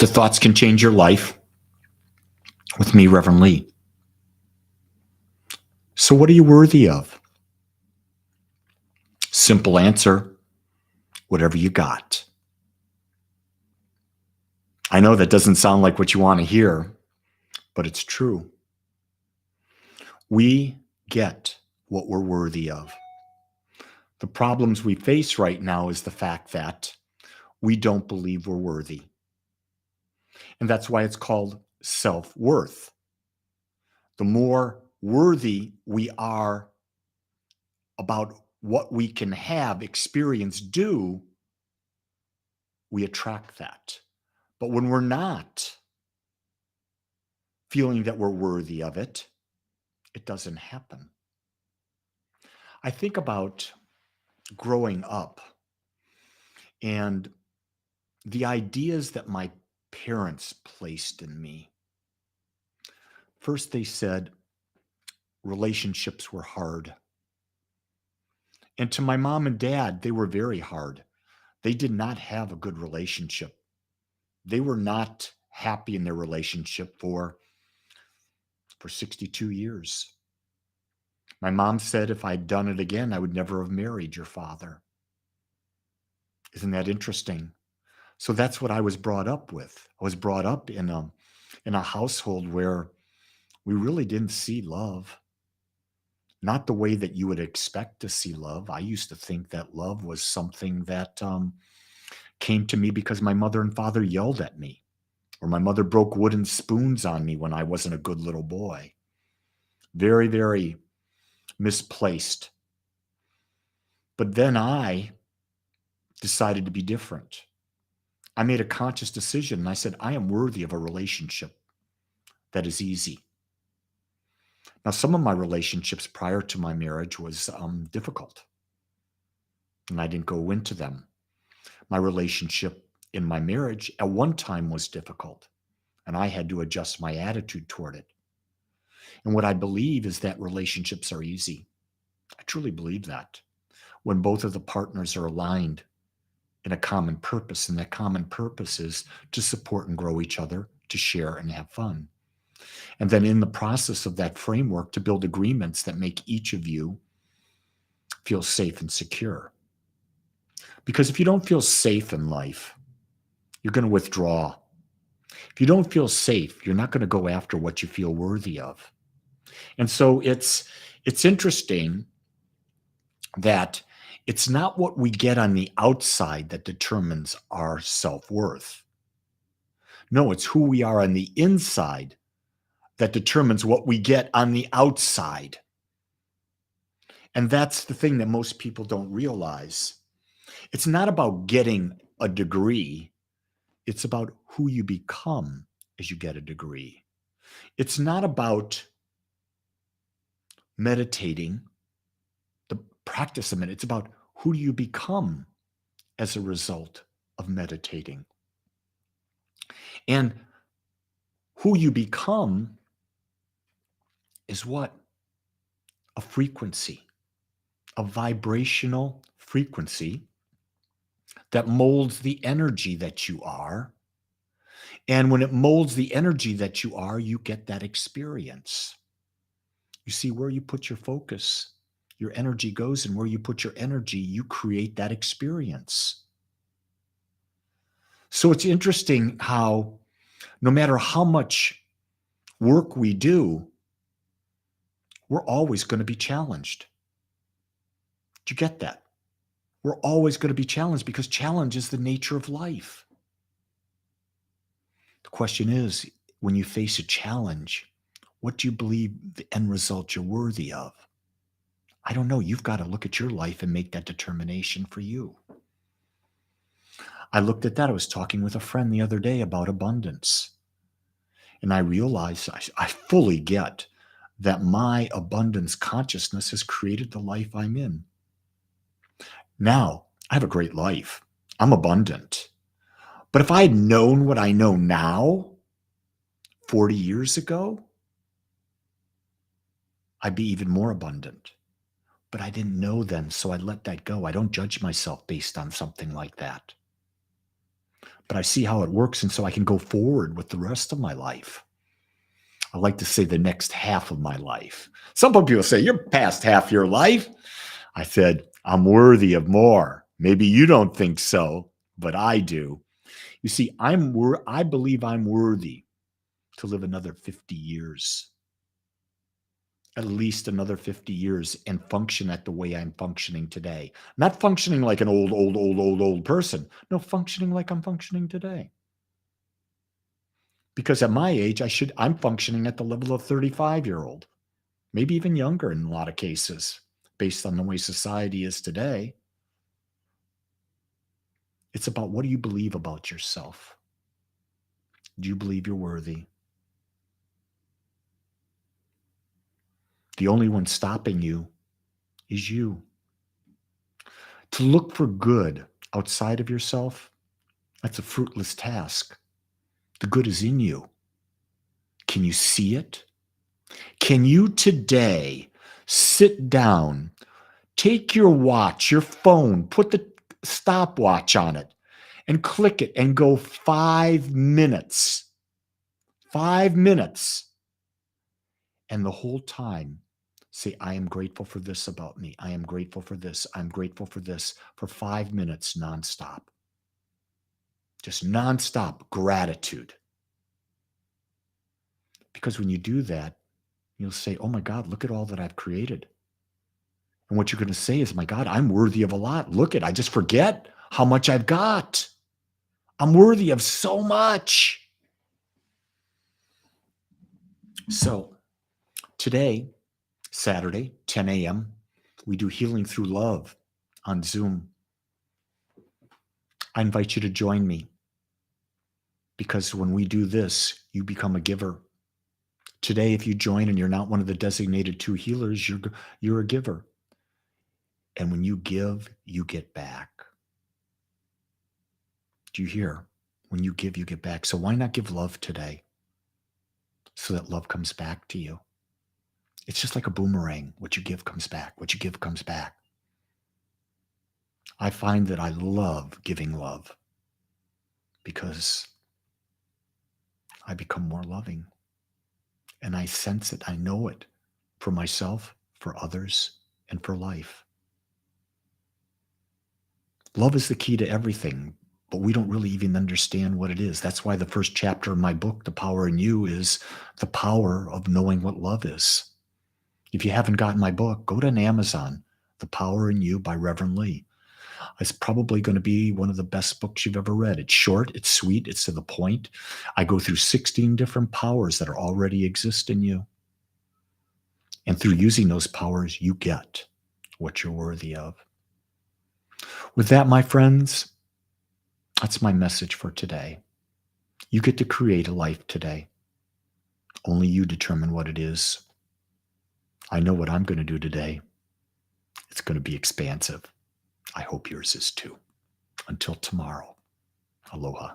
The Thoughts Can Change Your Life with me, Reverend Lee. So, what are you worthy of? Simple answer, whatever you got. I know that doesn't sound like what you want to hear, but it's true. We get what we're worthy of. The problems we face right now is the fact that we don't believe we're worthy. And that's why it's called self-worth. The more worthy we are about what we can have, experience, do, we attract that. But when we're not feeling that we're worthy of it, it doesn't happen. I think about growing up and the ideas that my parents placed in me. First, they said relationships were hard. And to my mom and dad, they were very hard. They did not have a good relationship. They were not happy in their relationship for 62 years. My mom said if I'd done it again, I would never have married your father. Isn't that interesting? So that's what I was brought up with. I was brought up in a household where we really didn't see love. Not the way that you would expect to see love. I used to think that love was something that came to me because my mother and father yelled at me, or my mother broke wooden spoons on me when I wasn't a good little boy. Very, very misplaced. But then I decided to be different. I made a conscious decision and I said, I am worthy of a relationship that is easy. Now, some of my relationships prior to my marriage was difficult, and I didn't go into them. My relationship in my marriage at one time was difficult, and I had to adjust my attitude toward it. And what I believe is that relationships are easy. I truly believe that when both of the partners are aligned in a common purpose, and that common purpose is to support and grow each other, to share and have fun. And then in the process of that framework, to build agreements that make each of you feel safe and secure. Because if you don't feel safe in life, you're going to withdraw. If you don't feel safe, you're not going to go after what you feel worthy of. And so it's interesting that it's not what we get on the outside that determines our self-worth. No, it's who we are on the inside that determines what we get on the outside. And that's the thing that most people don't realize. It's not about getting a degree. It's about who you become as you get a degree. It's not about meditating, the practice of it. It's about who do you become as a result of meditating. And who you become is what? A frequency, a vibrational frequency that molds the energy that you are. And when it molds the energy that you are, you get that experience. You see, where you put your focus, your energy goes, and where you put your energy, you create that experience. So it's interesting how no matter how much work we do, we're always going to be challenged. Do you get that? We're always going to be challenged because challenge is the nature of life. The question is, when you face a challenge, what do you believe the end result you're worthy of? I don't know. You've got to look at your life and make that determination for you. I looked at that. I was talking with a friend the other day about abundance. And I realized I fully get that my abundance consciousness has created the life I'm in. Now, I have a great life. I'm abundant. But if I had known what I know now, 40 years ago, I'd be even more abundant. But I didn't know then, so I let that go. I don't judge myself based on something like that. but I see how it works, and so I can go forward with the rest of my life. I like to say the next half of my life. Some people say, "You're past half your life." I said, "I'm worthy of more." Maybe you don't think so, but I do. You see, I believe I'm worthy to live another 50 years, at least another 50 years, and function at the way I'm functioning today. Not functioning like an old person. No, functioning like I'm functioning today. Because at my age, I'm functioning at the level of 35-year-old, maybe even younger in a lot of cases, based on the way society is today. It's about, what do you believe about yourself? Do you believe you're worthy? The only one stopping you is you. To look for good outside of yourself, that's a fruitless task. The good is in you. Can you see it? Can you today sit down, take your watch, your phone, put the stopwatch on it, and click it and go 5 minutes? 5 minutes. And the whole time, say, I am grateful for this about me. I am grateful for this. I'm grateful for this, for 5 minutes nonstop. Just nonstop gratitude. Because when you do that, you'll say, oh my God, look at all that I've created. And what you're going to say is, my God, I'm worthy of a lot. Look at, I just forget how much I've got. I'm worthy of so much. So today, Saturday, 10 a.m., we do Healing Through Love on Zoom. I invite you to join me, because when we do this, you become a giver. Today, if you join and you're not one of the designated 2 healers, you're a giver. And when you give, you get back. Do you hear? When you give, you get back. So why not give love today, so that love comes back to you? It's just like a boomerang. What you give comes back. What you give comes back. I find that I love giving love, because I become more loving. And I sense it. I know it, for myself, for others, and for life. Love is the key to everything, but we don't really even understand what it is. That's why the first chapter of my book, The Power in You, is the power of knowing what love is. If you haven't gotten my book, go to Amazon, The Power in You by Reverend Lee. It's probably going to be one of the best books you've ever read. It's short, it's sweet, it's to the point. I go through 16 different powers that are already exist in you. And through using those powers, you get what you're worthy of. With that, my friends, that's my message for today. You get to create a life today. Only you determine what it is. I know what I'm going to do today. It's going to be expansive. I hope yours is too. Until tomorrow, aloha.